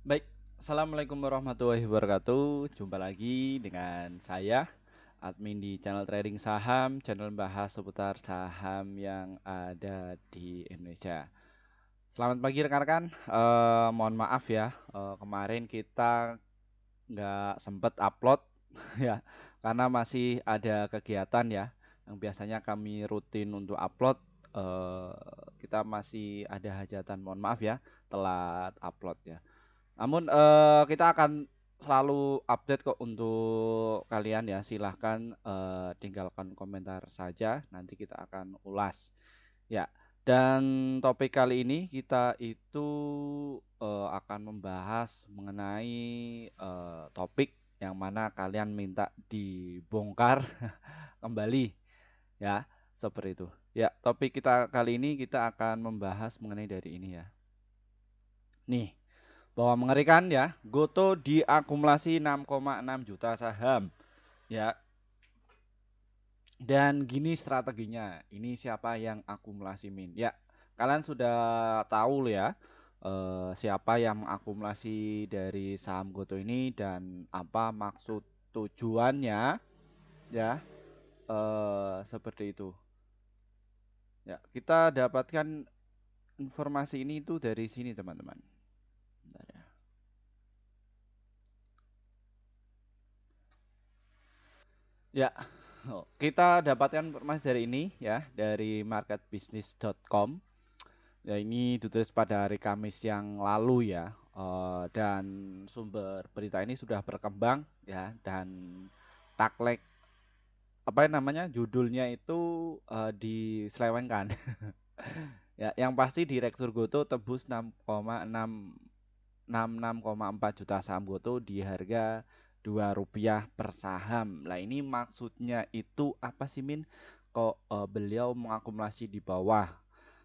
Baik, Assalamualaikum warahmatullahi wabarakatuh. Jumpa lagi dengan saya, admin di channel trading saham, channel bahas seputar saham yang ada di Indonesia. Selamat pagi rekan-rekan. Mohon maaf ya, kemarin kita nggak sempet upload ya, karena masih ada kegiatan ya, yang biasanya kami rutin untuk upload. eh, kita masih ada hajatan, mohon maaf ya, telat upload ya. Namun kita akan selalu update kok untuk kalian ya. Silahkan tinggalkan komentar saja. Nanti kita akan ulas. Ya. Dan topik kali ini kita itu akan membahas mengenai topik yang mana kalian minta dibongkar kembali ya. Seperti itu. Ya, topik kita kali ini kita akan membahas mengenai dari ini ya. Nih, bahwa mengerikan ya, Goto diakumulasi 6,6 juta saham ya. Dan gini strateginya. Ini siapa yang akumulasi min? Ya, kalian sudah tahu ya siapa yang mengakumulasi dari saham Goto ini dan apa maksud tujuannya ya. Seperti itu. Ya, kita dapatkan informasi ini itu dari sini teman-teman. Bentar ya. Ya, kita dapatkan informasi dari ini ya, dari marketbusiness.com. Ya, ini ditulis pada hari Kamis yang lalu ya. Dan sumber berita ini sudah berkembang ya dan taglek apa namanya judulnya itu diselewengkan. Ya, yang pasti Direktur Goto tebus 6,4 juta saham Goto di harga Rp2 per saham. Lah ini maksudnya itu apa sih Min? Kok beliau mengakumulasi di bawah?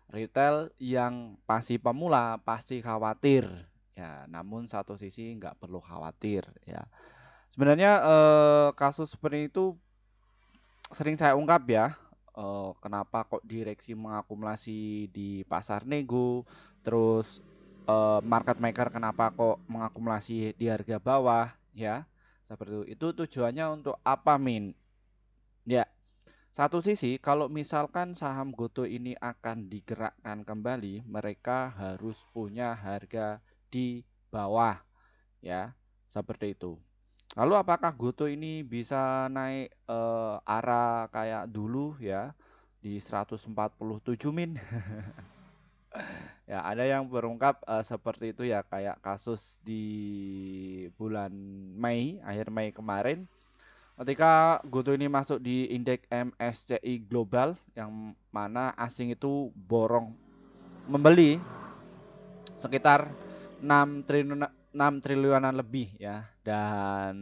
Retail yang pasti pemula pasti khawatir. Ya, namun satu sisi nggak perlu khawatir ya. Sebenarnya kasus seperti itu sering saya ungkap ya. Kenapa kok direksi mengakumulasi di pasar nego, terus market maker kenapa kok mengakumulasi di harga bawah ya. Seperti itu. Itu tujuannya untuk apa Min? Ya, satu sisi kalau misalkan saham Goto ini akan digerakkan kembali, mereka harus punya harga di bawah ya. Seperti itu. Lalu apakah Goto ini bisa naik arah kayak dulu ya di 147 min? Ya, ada yang berungkap seperti itu ya kayak kasus di bulan Mei, akhir Mei kemarin ketika Goto ini masuk di indeks MSCI Global yang mana asing itu borong membeli sekitar 6 triliunan lebih ya dan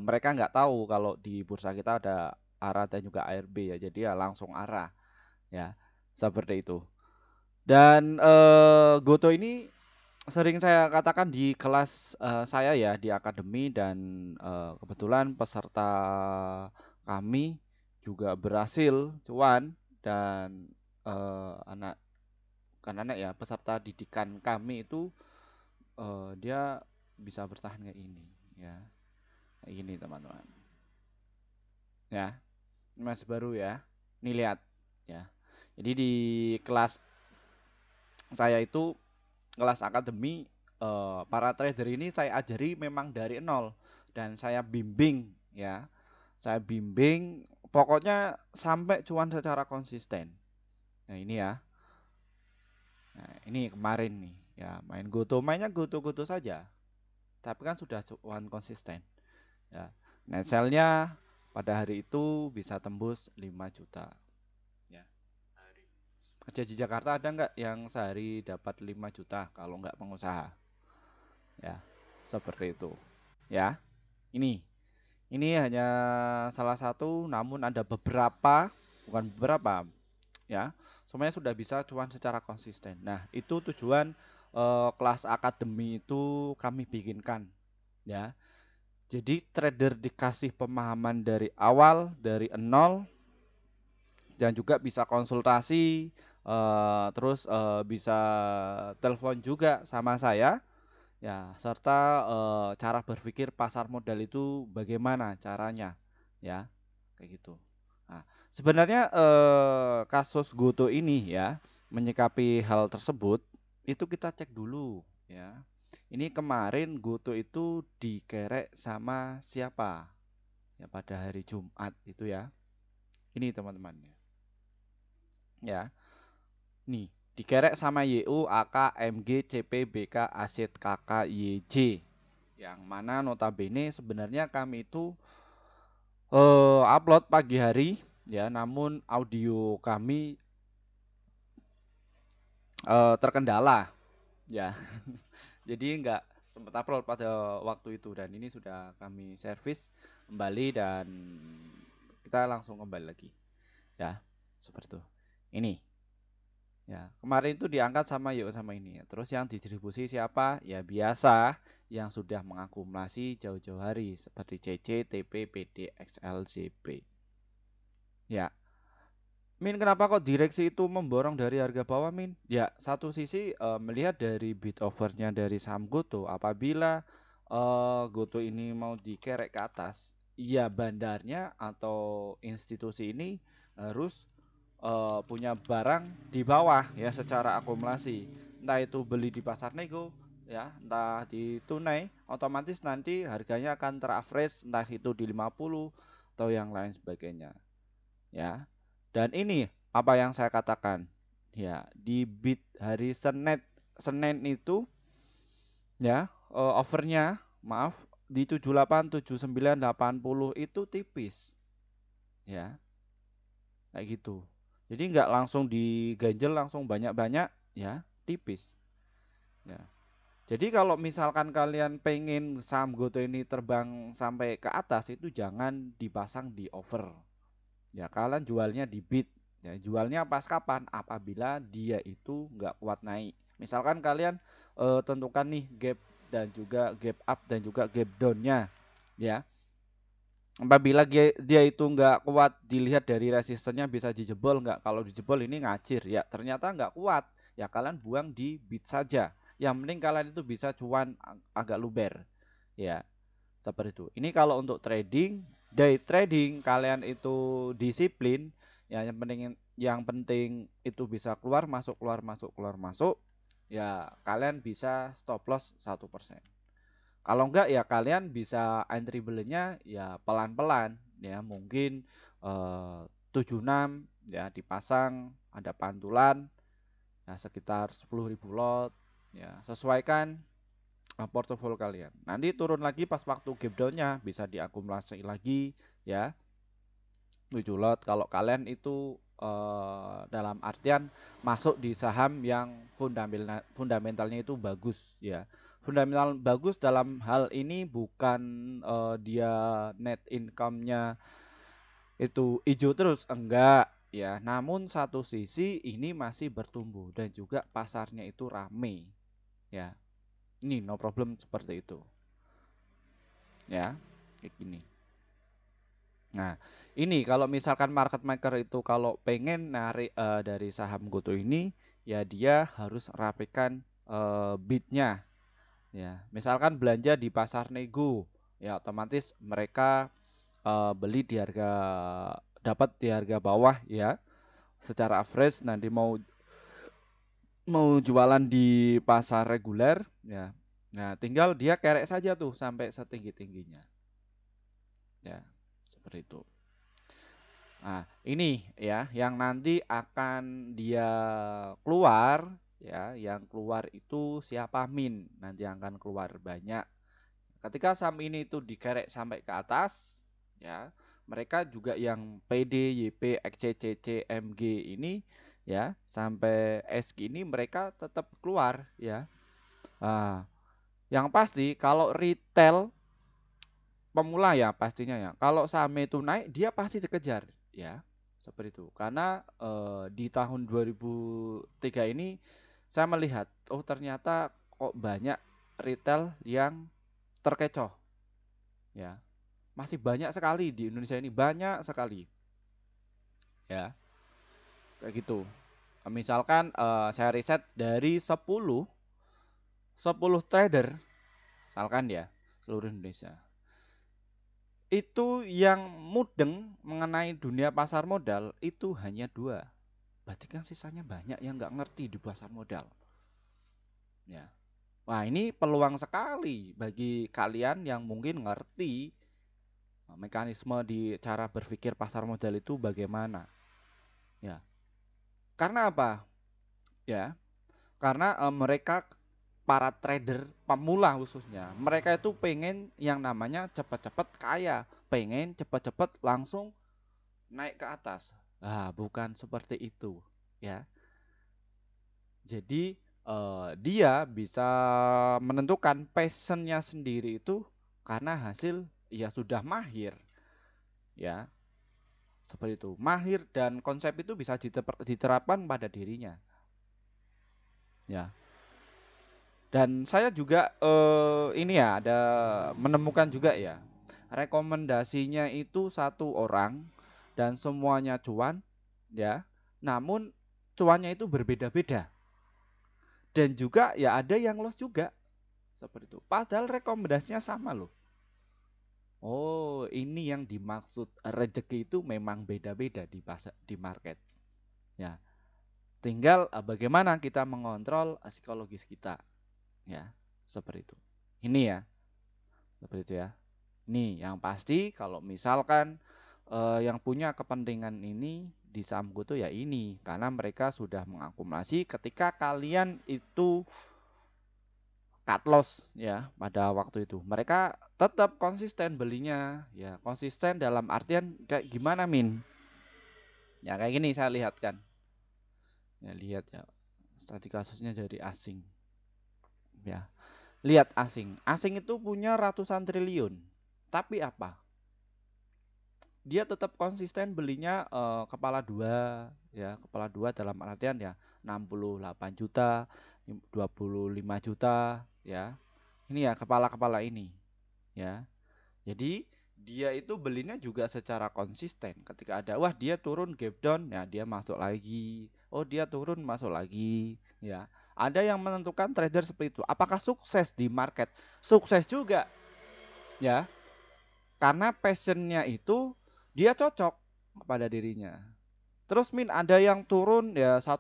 mereka nggak tahu kalau di bursa kita ada ARA dan juga ARB ya jadi ya langsung ARA ya seperti itu dan Goto ini sering saya katakan di kelas saya ya di akademi dan kebetulan peserta kami juga berhasil cuan dan anak kan anak ya peserta didikan kami itu dia bisa bertahan kayak ini ya kayak gini teman-teman ya ini masih baru ya ini lihat ya jadi di kelas saya itu kelas akademi para trader ini saya ajari memang dari nol dan saya bimbing ya saya bimbing pokoknya sampai cuan secara konsisten nah ini ya nah, ini kemarin nih ya main goto mainnya goto-goto saja tapi kan sudah cuan konsisten ya net sell-nya pada hari itu bisa tembus 5 juta ya kerja di Jakarta ada nggak yang sehari dapat 5 juta kalau nggak pengusaha ya seperti itu ya ini hanya salah satu namun ada beberapa bukan beberapa ya semuanya sudah bisa cuan secara konsisten nah itu tujuan kelas akademi itu kami bikinkan ya jadi trader dikasih pemahaman dari awal dari nol dan juga bisa konsultasi terus bisa telepon juga sama saya ya, serta cara berpikir pasar modal itu bagaimana caranya, ya, kayak gitu. Nah, sebenarnya kasus Goto ini ya menyikapi hal tersebut itu kita cek dulu, ya. Ini kemarin Goto itu dikerek sama siapa? Ya pada hari Jumat itu ya. Ini teman-teman ya. Nih, dikerek sama YU, AK, MG, CP, BK, Aset, KK, YJ. Yang mana notabene sebenarnya kami itu upload pagi hari ya, namun audio kami terkendala ya. Jadi nggak sempat upload pada waktu itu dan ini sudah kami servis kembali dan kita langsung kembali lagi ya. Seperti itu. Ini ya, kemarin itu diangkat sama Yuk sama ini. Terus yang distribusi siapa? Ya biasa yang sudah mengakumulasi jauh-jauh hari seperti CC, TP, PD, XL, ZB. Ya, Min, kenapa kok direksi itu memborong dari harga bawah, Min? Ya, satu sisi melihat dari bid overnya dari saham Goto, apabila Goto ini mau dikerek ke atas, ya bandarnya atau institusi ini harus punya barang di bawah ya secara akumulasi. Entah itu beli di pasar nego, ya, entah di tunai, otomatis nanti harganya akan teraverage entah itu di 50 atau yang lain sebagainya, ya. Dan ini apa yang saya katakan, ya, di bid hari Senin itu ya overnya maaf di 78, 79, 80 itu tipis ya, kayak gitu. Jadi nggak langsung diganjel langsung banyak-banyak ya, tipis ya. Jadi kalau misalkan kalian pengen saham Goto ini terbang sampai ke atas itu jangan dipasang di over. Ya, kalian jualnya di bid. Ya, jualnya pas kapan? Apabila dia itu nggak kuat naik. Misalkan kalian tentukan nih gap dan juga gap up dan juga gap downnya, ya. Apabila dia itu nggak kuat, dilihat dari resistennya bisa dijebol nggak? Kalau dijebol ini ngacir, ya ternyata nggak kuat, ya kalian buang di bid saja. Yang penting kalian itu bisa cuan agak luber, ya. Seperti itu. Ini kalau untuk trading, day trading kalian itu disiplin, ya yang penting itu bisa keluar masuk keluar masuk keluar masuk, ya kalian bisa stop loss 1%. Kalau enggak ya kalian bisa entry belinya ya pelan-pelan ya mungkin 76 ya dipasang ada pantulan ya sekitar 10.000 lot ya sesuaikan portofolio kalian. Nanti turun lagi pas waktu gap down-nya bisa diakumulasi lagi ya 7 lot kalau kalian itu dalam artian masuk di saham yang fundamentalnya itu bagus ya. Fundamental bagus dalam hal ini bukan dia net income-nya itu hijau terus enggak ya. Namun satu sisi ini masih bertumbuh dan juga pasarnya itu rame ya. Ini no problem seperti itu ya. Kayak gini. Nah, ini kalau misalkan market maker itu kalau pengen narik dari saham Goto ini, ya dia harus rapikan bidnya. Ya, misalkan belanja di pasar nego, ya otomatis mereka beli di harga dapat di harga bawah ya. Secara average nanti mau mau jualan di pasar reguler, ya. Nah, tinggal dia kerek saja tuh sampai setinggi-tingginya. Ya, seperti itu. Nah, ini ya yang nanti akan dia keluar ya, yang keluar itu siapa min, nanti akan keluar banyak. Ketika saham ini itu dikerek sampai ke atas ya, mereka juga yang PD, YP, XCCC, MG ini ya, sampai SG ini mereka tetap keluar ya. Nah, yang pasti kalau retail pemula ya pastinya ya. Kalau saham itu naik dia pasti dikejar ya. Seperti itu. Karena di tahun 2003 ini saya melihat oh ternyata kok banyak retail yang terkecoh ya. Masih banyak sekali di Indonesia ini banyak sekali ya. Kayak gitu. Misalkan saya riset dari 10 trader misalkan ya, seluruh Indonesia. Itu yang mudeng mengenai dunia pasar modal itu hanya dua. Berarti kan sisanya banyak yang nggak ngerti di pasar modal. Ya. Wah, ini peluang sekali bagi kalian yang mungkin ngerti mekanisme di cara berpikir pasar modal itu bagaimana. Ya. Karena apa? Ya, karena mereka para trader pemula khususnya, mereka itu pengen yang namanya cepat-cepat kaya, pengen cepat-cepat langsung naik ke atas. Ah, bukan seperti itu, ya. Jadi dia bisa menentukan passionnya sendiri itu karena hasil ya sudah mahir, ya. Seperti itu. Mahir dan konsep itu bisa diterapkan pada dirinya, ya. Dan saya juga ini ya ada menemukan juga ya. Rekomendasinya itu satu orang dan semuanya cuan, ya. Namun cuannya itu berbeda-beda. Dan juga ya ada yang loss juga seperti itu. Padahal rekomendasinya sama loh. Oh, ini yang dimaksud rezeki itu memang beda-beda di pasar di market. Ya, tinggal bagaimana kita mengontrol psikologis kita. Ya, seperti itu. Ini ya, seperti itu ya. Nih, yang pasti kalau misalkan yang punya kepentingan ini di saham GoTo ya ini, karena mereka sudah mengakumulasi ketika kalian itu cut loss ya pada waktu itu. Mereka tetap konsisten belinya, ya konsisten dalam artian kayak gimana Min? Ya kayak gini saya lihat kan. Ya lihat ya. Tadi kasusnya jadi asing. Ya, lihat asing. Asing itu punya ratusan triliun. Tapi apa? Dia tetap konsisten belinya kepala dua ya kepala dua dalam artian ya 68 juta 25 juta ya ini ya kepala-kepala ini ya jadi dia itu belinya juga secara konsisten ketika ada wah dia turun gap down ya dia masuk lagi oh dia turun masuk lagi ya ada yang menentukan trader seperti itu apakah sukses di market sukses juga ya karena passionnya itu dia cocok kepada dirinya. Terus Min ada yang turun ya 1%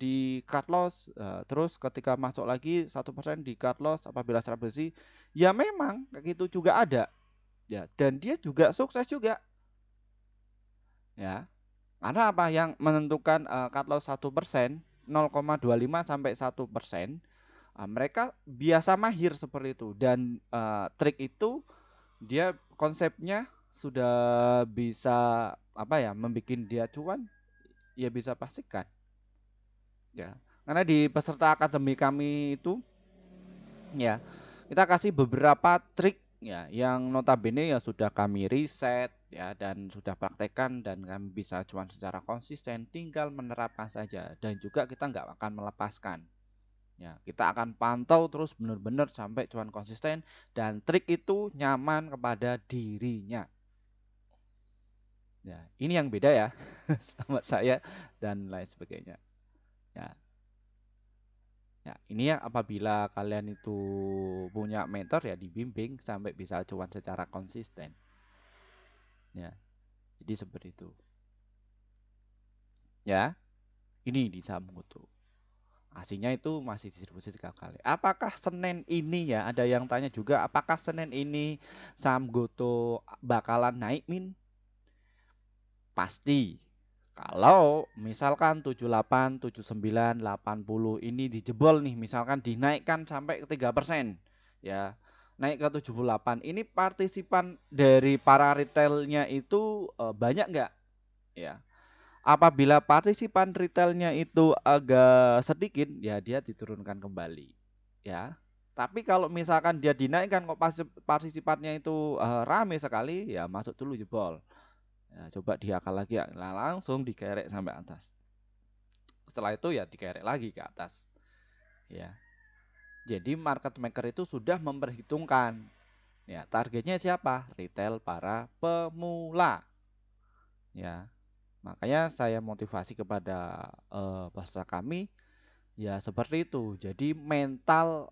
di cut loss, terus ketika masuk lagi 1% di cut loss apabila secara bersih, ya memang kayak gitu juga ada, ya dan dia juga sukses juga, ya. Karena apa yang menentukan cut loss 1%, 0,25 sampai 1%, mereka biasa mahir seperti itu dan trik itu dia konsepnya sudah bisa apa ya membuat dia cuan ya bisa pastikan ya karena di peserta akademi kami itu ya kita kasih beberapa trik ya yang notabene ya sudah kami riset ya dan sudah praktekkan dan kami bisa cuan secara konsisten tinggal menerapkan saja dan juga kita nggak akan melepaskan ya kita akan pantau terus benar-benar sampai cuan konsisten dan trik itu nyaman kepada dirinya. Ya, ini yang beda ya sama saya dan lain sebagainya. Ya, ya, ini ya apabila kalian itu punya mentor ya dibimbing sampai bisa cuan secara konsisten. Ya, jadi seperti itu. Ya, ini di saham GoTo. Aslinya itu masih distribusi 3 kali. Apakah Senin ini ya ada yang tanya juga apakah Senin ini saham GoTo bakalan naik Min? Pasti. Kalau misalkan 78, 79, 80 ini dijebol nih, misalkan dinaikkan sampai ke 3%, ya. Naik ke 78. Ini partisipan dari para retailnya itu banyak nggak? Ya. Apabila partisipan retailnya itu agak sedikit, ya dia diturunkan kembali. Ya. Tapi kalau misalkan dia dinaikkan kok partisipannya itu rame sekali, ya masuk dulu jebol. Ya, coba diakal lagi ya. Nah, langsung dikerek sampai atas. Setelah itu ya dikerek lagi ke atas. Ya. Jadi market maker itu sudah memperhitungkan. Ya, targetnya siapa? Retail para pemula. Ya. Makanya saya motivasi kepada peserta kami ya seperti itu. Jadi mental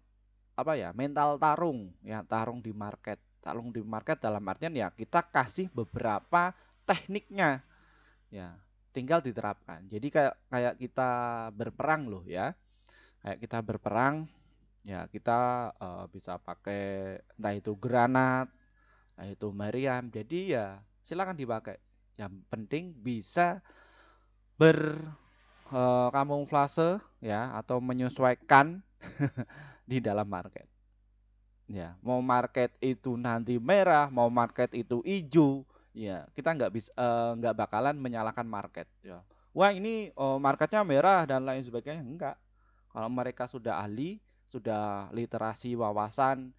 apa ya, mental tarung ya, tarung di market. Tarung di market dalam artian ya kita kasih beberapa tekniknya ya, tinggal diterapkan. Jadi kayak kayak kita berperang loh ya. Kayak kita berperang ya, kita bisa pakai entah itu granat, entah itu meriam. Jadi ya silakan dipakai. Yang penting bisa berkamuflase ya, atau menyesuaikan di dalam market. Ya, mau market itu nanti merah, mau market itu hijau, ya kita nggak bakalan menyalahkan market. Ya, wah ini marketnya merah dan lain sebagainya, enggak. Kalau mereka sudah ahli, sudah literasi wawasan,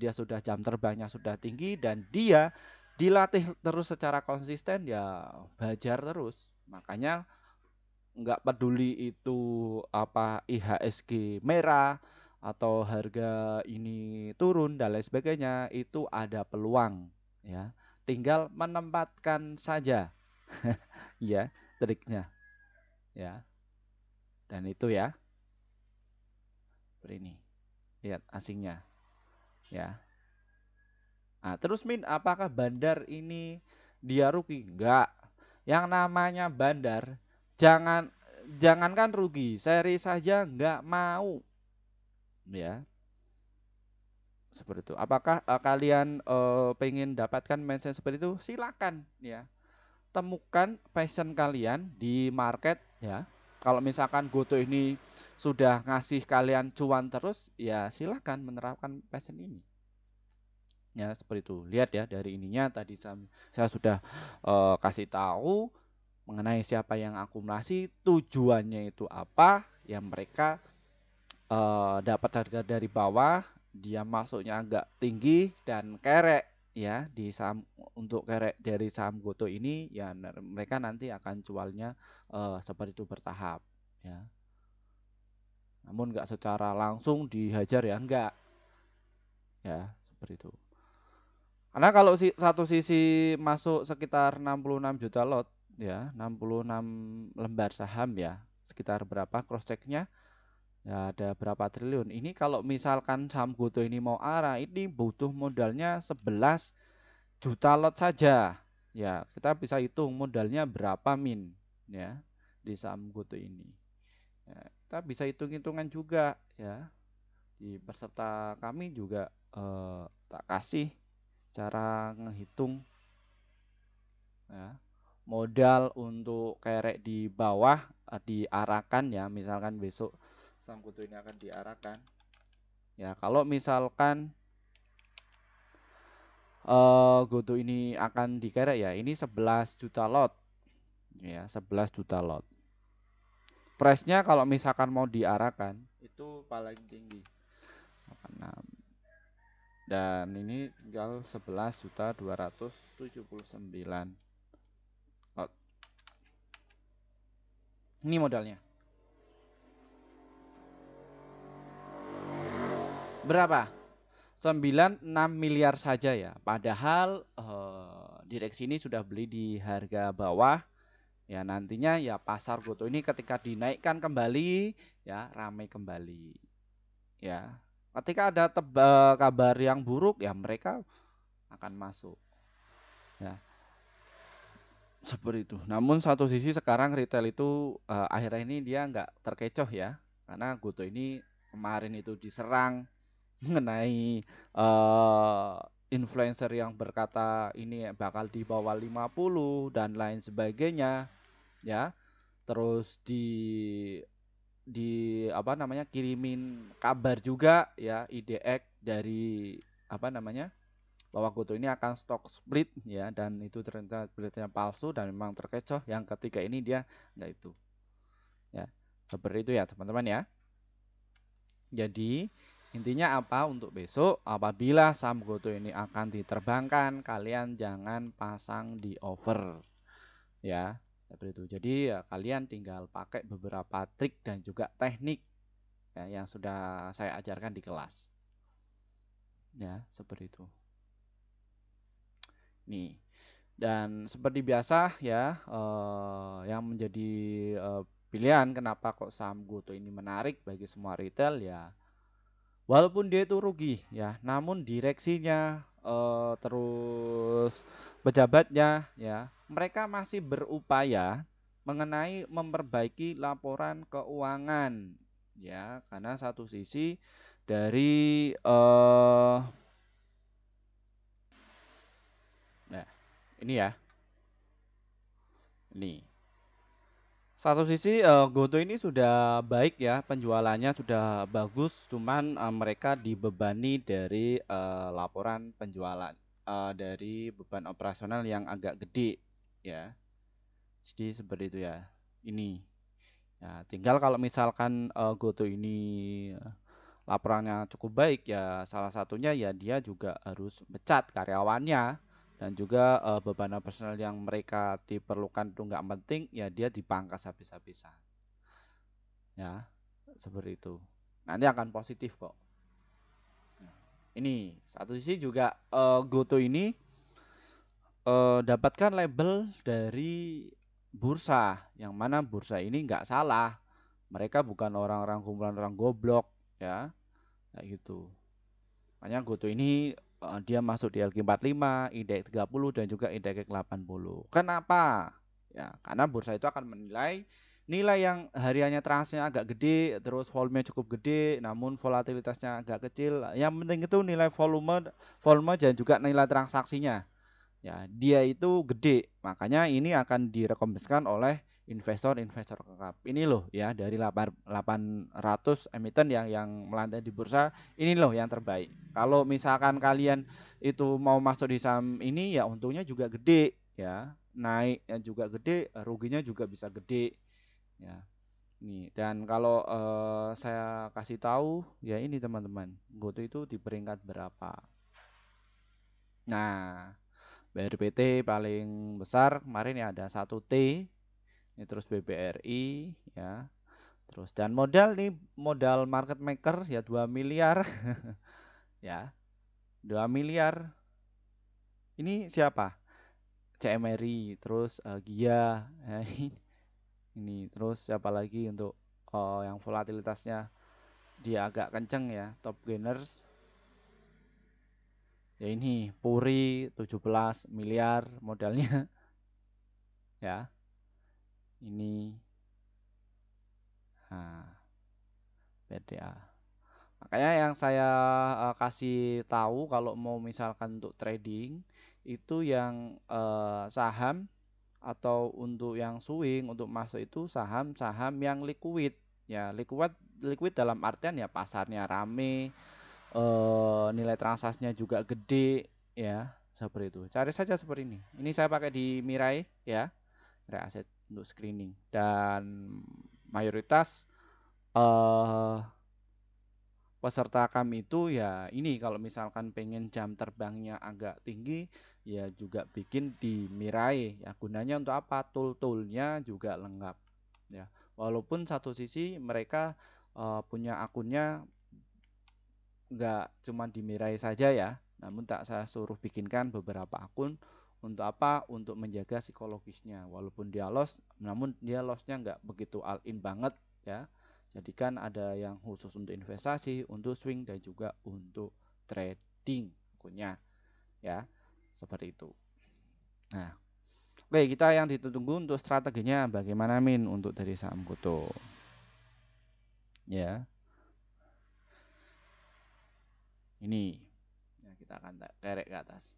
dia sudah jam terbangnya sudah tinggi dan dia dilatih terus secara konsisten, ya belajar terus. Makanya nggak peduli itu apa IHSG merah atau harga ini turun dan lain sebagainya, itu ada peluang ya. Tinggal menempatkan saja ya triknya ya. Dan itu ya, seperti ini. Lihat asingnya ya. Nah, terus Min, apakah bandar ini dia rugi? Enggak. Yang namanya bandar, jangankan rugi, seri saja enggak mau. Ya, seperti itu. Apakah kalian pengen dapatkan mindset seperti itu? Silakan ya. Temukan passion kalian di market ya. Kalau misalkan Goto ini sudah ngasih kalian cuan terus, ya silakan menerapkan passion ini. Ya, seperti itu. Lihat ya dari ininya tadi saya sudah kasih tahu mengenai siapa yang akumulasi, tujuannya itu apa, ya mereka dapat harga dari bawah, dia masuknya agak tinggi dan kerek ya di saham. Untuk kerek dari saham Goto ini ya mereka nanti akan jualnya seperti itu bertahap ya. Namun nggak secara langsung dihajar ya, enggak ya, seperti itu. Karena kalau satu sisi masuk sekitar 66 juta lot ya, 66 lembar saham ya, sekitar berapa cross checknya? Ya ada berapa triliun. Ini kalau misalkan saham Goto ini mau arah, ini butuh modalnya 11 juta lot saja. Ya, kita bisa hitung modalnya berapa Min ya di saham Goto ini. Ya, kita bisa hitung-hitungan juga ya. Di peserta kami juga tak kasih cara ngehitung ya. Modal untuk kerek di bawah diarahkan ya, misalkan besok saham Goto ini akan diarahkan. Ya, kalau misalkan Goto ini akan dikerek ya, ini 11 juta lot. Ya, 11 juta lot. Price-nya kalau misalkan mau diarahkan itu paling tinggi. 86. Dan ini tinggal 11 juta 279 lot. Ini modalnya. Berapa? 96 miliar saja ya. Padahal direksi ini sudah beli di harga bawah. Ya nantinya ya pasar Goto ini ketika dinaikkan kembali ya ramai kembali. Ya. Ketika ada kabar yang buruk ya mereka akan masuk. Ya. Seperti itu. Namun satu sisi sekarang retail itu akhirnya ini dia nggak terkecoh ya. Karena Goto ini kemarin itu diserang mengenai influencer yang berkata ini bakal di bawah 50 dan lain sebagainya ya. Terus di apa namanya kirimin kabar juga ya IDX dari apa namanya bahwa Goto ini akan stock split ya, dan itu ternyata beritanya palsu dan memang terkecoh. Yang ketiga ini dia enggak itu ya, seperti itu ya teman-teman ya. Jadi intinya apa untuk besok, apabila saham Goto ini akan diterbangkan, kalian jangan pasang di over ya, seperti itu. Jadi ya kalian tinggal pakai beberapa trik dan juga teknik ya, yang sudah saya ajarkan di kelas ya, seperti itu nih. Dan seperti biasa ya, yang menjadi pilihan kenapa kok saham Goto ini menarik bagi semua retail ya, Walaupun dia itu rugi ya, namun direksinya terus pejabatnya ya, mereka masih berupaya mengenai memperbaiki laporan keuangan ya, karena satu sisi dari nah, ini ya, ini. Satu sisi Goto ini sudah baik ya, penjualannya sudah bagus, cuman mereka dibebani dari laporan penjualan, dari beban operasional yang agak gede ya. Jadi seperti itu ya. Ini ya, tinggal kalau misalkan Goto ini laporannya cukup baik ya, salah satunya ya dia juga harus pecat karyawannya, dan juga beban operasional yang mereka diperlukan itu nggak penting ya, dia dipangkas habis-habisan ya, seperti itu. Nanti akan positif kok. Ini satu sisi juga Goto ini dapatkan label dari bursa, yang mana bursa ini nggak salah, mereka bukan orang-orang kumpulan orang goblok ya, kayak gitu. Makanya Goto ini dia masuk di LQ45, indeks 30 dan juga indeks 80. Kenapa? Ya, karena bursa itu akan menilai nilai yang hariannya transaksinya agak gede, terus volumenya cukup gede, namun volatilitasnya agak kecil. Yang penting itu nilai volume, volume dan juga nilai transaksinya. Ya, dia itu gede. Makanya ini akan direkomendasikan oleh investor-investor kakap. Ini loh ya, dari 800 emiten yang melantai di bursa, ini loh yang terbaik. Kalau misalkan kalian itu mau masuk di saham ini ya, untungnya juga gede ya. Naiknya juga gede, ruginya juga bisa gede ya. Nih, dan kalau saya kasih tahu ya, ini teman-teman, Goto itu di peringkat berapa. Nah, BRPT paling besar kemarin ya, ada 1T, ini terus BBRI ya. Terus dan modal nih, modal market maker ya 2 miliar ya. 2 miliar. Ini siapa? CMRI, terus Gia ya, ini terus siapa lagi untuk yang volatilitasnya dia agak kenceng ya, top gainers. Ya ini Puri 17 miliar modalnya ya. Ini nah, PDA. Makanya yang saya kasih tahu kalau mau misalkan untuk trading itu yang saham, atau untuk yang swing untuk masuk itu saham-saham yang liquid ya. Liquid dalam artian ya pasarnya rame, nilai transaksinya juga gede ya, seperti itu. Cari saja seperti ini. Ini saya pakai di Mirai ya, Mirai Aset untuk screening, dan mayoritas eh peserta kami itu ya ini, kalau misalkan pengen jam terbangnya agak tinggi ya juga bikin di Mirai ya. Gunanya untuk apa? Tool-toolnya juga lengkap ya. Walaupun satu sisi mereka punya akunnya nggak cuma di Mirai saja ya, namun tak saya suruh bikinkan beberapa akun. Untuk apa? Untuk menjaga psikologisnya. Walaupun dia loss, namun dia lossnya nggak begitu all in banget ya. Jadi kan ada yang khusus untuk investasi, untuk swing, dan juga untuk trading akunnya ya. Seperti itu. Nah, oke, kita yang ditunggu untuk strateginya bagaimana Min untuk dari saham Goto. Ya, ini. Ya, kita akan kerek ke atas.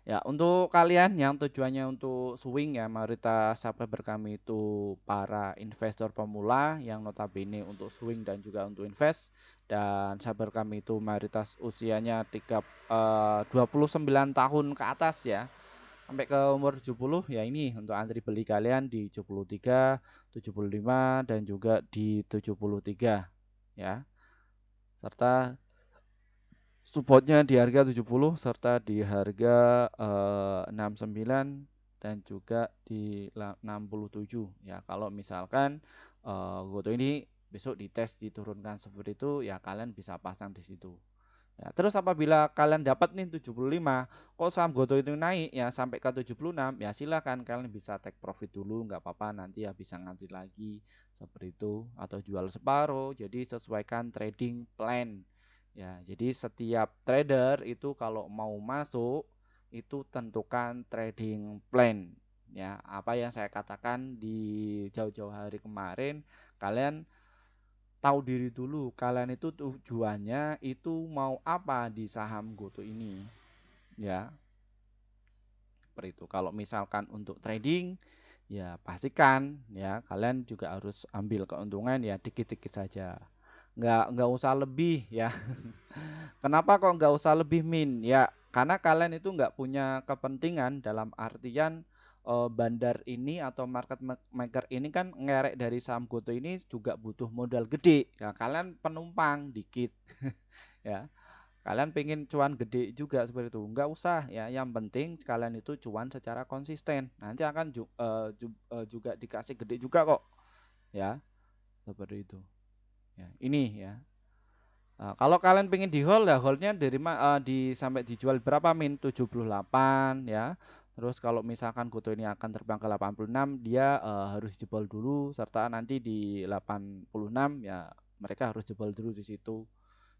Ya, untuk kalian yang tujuannya untuk swing ya, mayoritas subscriber kami itu para investor pemula yang notabene untuk swing dan juga untuk invest. Dan subscriber kami itu mayoritas usianya 29 tahun ke atas ya, sampai ke umur 70 ya. Ini untuk antri beli kalian di 73, 75 dan juga di 73 ya. Serta supportnya di harga 70 serta di harga 69 dan juga di 67 ya. Kalau misalkan Goto ini besok dites diturunkan seperti itu ya, kalian bisa pasang di situ ya. Terus apabila kalian dapat nih 75, kok saham Goto itu naik ya sampai ke 76 ya, silakan kalian bisa take profit dulu, nggak apa-apa, nanti ya bisa ngantri lagi seperti itu, atau jual separuh. Jadi sesuaikan trading plan Ya, jadi setiap trader itu kalau mau masuk itu tentukan trading plan. Ya, apa yang saya katakan di jauh-jauh hari kemarin, kalian tahu diri dulu, kalian itu tujuannya itu mau apa di saham GoTo ini. Ya, seperti itu. Kalau misalkan untuk trading, ya pastikan ya kalian juga harus ambil keuntungan ya dikit-dikit saja. Nggak usah lebih ya. Kenapa kok nggak usah lebih min? Ya, karena kalian itu nggak punya kepentingan dalam artian bandar ini atau market maker ini kan ngerek dari saham GoTo ini juga butuh modal gede. Ya, kalian penumpang dikit ya. Kalian pengen cuan gede juga seperti itu. Nggak usah ya. Yang penting kalian itu cuan secara konsisten. Nanti akan juga dikasih gede juga kok. Ya, seperti itu. Ya, ini ya. Nah, kalau kalian pengen di hold ya holdnya sampai dijual berapa min 78 ya. Terus kalau misalkan GoTo ini akan terbang ke 86 dia harus jebol dulu serta nanti di 86 ya mereka harus jebol dulu di situ.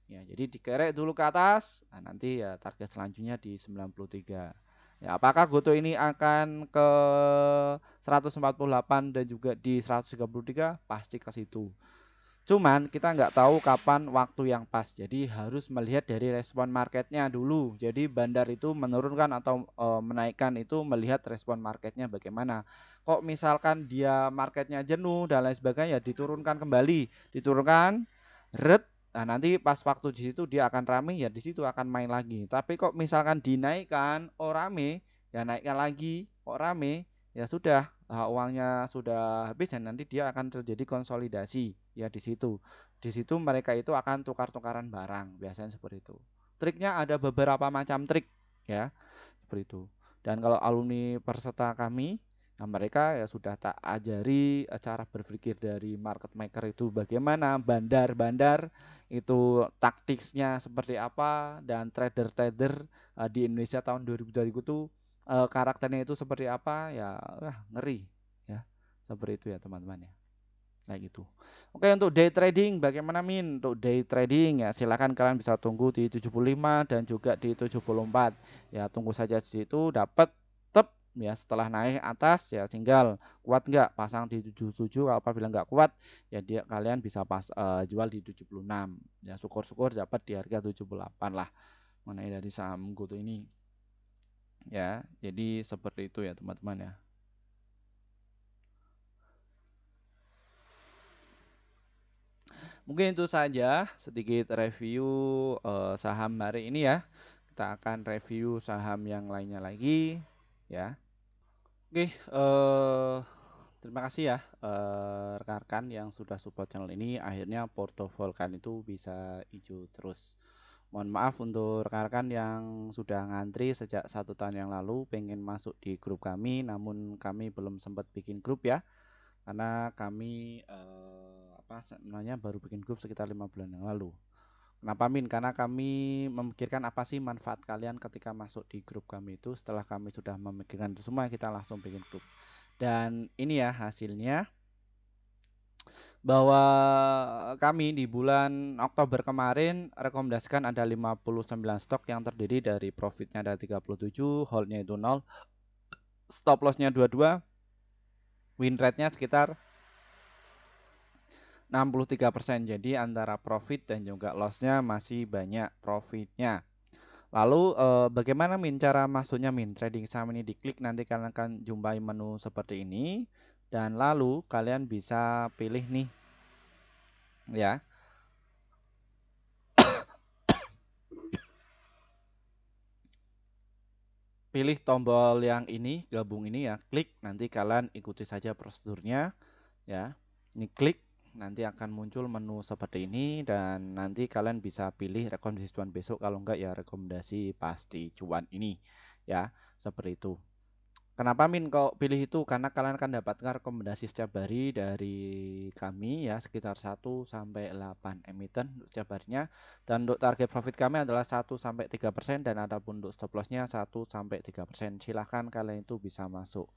Ya, jadi dikerek dulu ke atas. Nah, nanti ya target selanjutnya di 93. Ya, apakah GoTo ini akan ke 148 dan juga di 133? Pasti ke situ. Cuman kita nggak tahu kapan waktu yang pas. Jadi harus melihat dari respon marketnya dulu. Jadi bandar itu menurunkan atau menaikkan itu melihat respon marketnya bagaimana. Kok misalkan dia marketnya jenuh dan lain sebagainya, ya diturunkan kembali, diturunkan, red. Nah nanti pas waktu di situ dia akan rame ya di situ akan main lagi. Tapi kok misalkan dinaikkan, oh rame, ya naikkan lagi, kok rame, ya sudah uangnya sudah habis dan nanti dia akan terjadi konsolidasi ya di situ. Di situ mereka itu akan tukar-tukaran barang, biasanya seperti itu. Triknya ada beberapa macam trik ya, seperti itu. Dan kalau alumni peserta kami, nah mereka ya sudah tak ajari cara berpikir dari market maker itu bagaimana, bandar-bandar itu taktiknya seperti apa dan trader-trader di Indonesia tahun 2020 itu karakternya itu seperti apa ya ngeri ya seperti itu ya teman-teman ya kayak gitu. Oke untuk day trading bagaimana Min? Untuk day trading ya silakan kalian bisa tunggu di 75 dan juga di 74 ya tunggu saja di situ dapat tep ya setelah naik atas ya tinggal kuat nggak pasang di 77 apabila nggak kuat ya dia kalian bisa jual di 76 ya syukur-syukur dapat di harga 78 lah mengenai dari saham GoTo ini ya jadi seperti itu ya teman-teman ya. Mungkin itu saja sedikit review saham hari ini ya. Kita akan review saham yang lainnya lagi ya. Oke, terima kasih ya rekan-rekan yang sudah support channel ini. Akhirnya portofolio kan itu bisa hijau terus. Mohon maaf untuk rekan-rekan yang sudah ngantri sejak 1 tahun yang lalu pengen masuk di grup kami, namun kami belum sempat bikin grup ya, karena kami apa namanya baru bikin grup sekitar 5 bulan yang lalu. Kenapa Min? Karena kami memikirkan apa sih manfaat kalian ketika masuk di grup kami itu. Setelah kami sudah memikirkan itu semua, kita langsung bikin grup. Dan ini ya hasilnya bahwa kami di bulan Oktober kemarin rekomendasikan ada 59 stok yang terdiri dari profitnya ada 37, holdnya itu 0, stop lossnya 22, win rate-nya sekitar 63%. Jadi antara profit dan juga loss-nya masih banyak profitnya. Lalu bagaimana Min cara masuknya Min? Trading saham ini diklik nanti kalian akan jumpai menu seperti ini dan lalu kalian bisa pilih nih ya. Pilih tombol yang ini, gabung ini ya, klik nanti kalian ikuti saja prosedurnya ya. Ini klik nanti akan muncul menu seperti ini dan nanti kalian bisa pilih rekomendasi cuan besok kalau enggak ya rekomendasi pasti cuan ini ya, seperti itu. Kenapa Min kok pilih itu? Karena kalian akan dapatkan rekomendasi setiap hari dari kami ya sekitar 1 sampai 8 emiten untuk setiap harinya. Dan untuk target profit kami adalah 1 sampai 3% dan adapun untuk stop lossnya 1 sampai 3%. Silahkan kalian itu bisa masuk.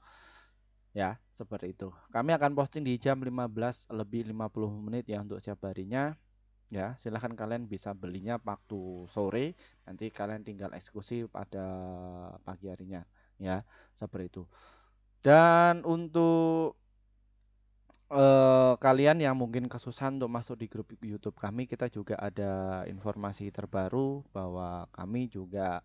Ya, seperti itu. Kami akan posting di jam 15 lebih 50 menit ya untuk setiap harinya. Ya, silahkan kalian bisa belinya waktu sore, nanti kalian tinggal eksekusi pada pagi harinya, ya, seperti itu. Dan untuk kalian yang mungkin kesusahan untuk masuk di grup YouTube kami, kita juga ada informasi terbaru bahwa kami juga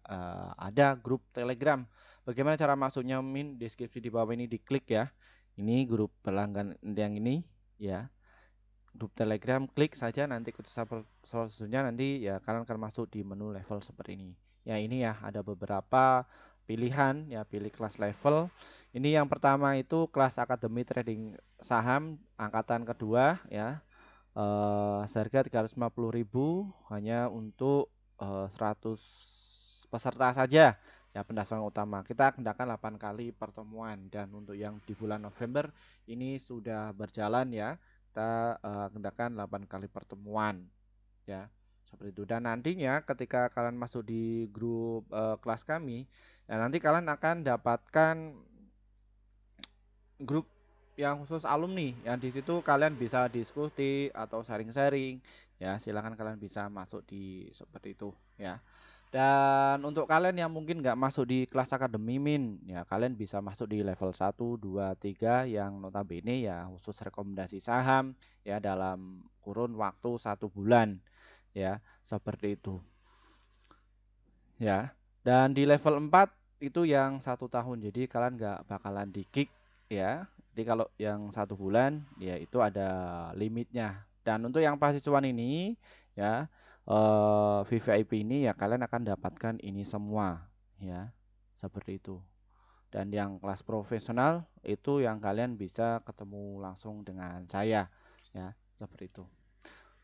ada grup Telegram. Bagaimana cara masuknya? Min, deskripsi di bawah ini diklik ya. Ini grup pelanggan yang ini, ya. Grup Telegram, klik saja nanti selanjutnya nanti ya kalian akan masuk di menu level seperti ini. Ya ini ya ada beberapa pilihan ya, pilih kelas level. Ini yang pertama itu kelas Akademi Trading Saham angkatan kedua ya. Seharga 350.000 hanya untuk 100 peserta saja ya, pendaftaran utama. Kita adakan 8 kali pertemuan dan untuk yang di bulan November ini sudah berjalan ya. Kita adakan 8 kali pertemuan ya. Seperti itu. Dan nantinya ketika kalian masuk di grup kelas kami, ya nanti kalian akan dapatkan grup yang khusus alumni yang di situ kalian bisa diskusi atau sharing-sharing ya, silakan kalian bisa masuk di seperti itu ya. Dan untuk kalian yang mungkin nggak masuk di kelas akademi min ya, kalian bisa masuk di level 1, 2, 3 yang notabene ya khusus rekomendasi saham ya dalam kurun waktu 1 bulan ya, seperti itu ya. Dan di level 4 itu yang 1 tahun, jadi kalian nggak bakalan di kick ya. Jadi kalau yang 1 bulan ya itu ada limitnya. Dan untuk yang pasti cuan ini ya, VVIP ini ya kalian akan dapatkan ini semua ya, seperti itu. Dan yang kelas profesional itu yang kalian bisa ketemu langsung dengan saya ya, seperti itu.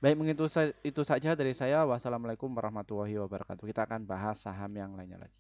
Baik, mungkin itu saja dari saya. Wassalamualaikum warahmatullahi wabarakatuh. Kita akan bahas saham yang lainnya lagi.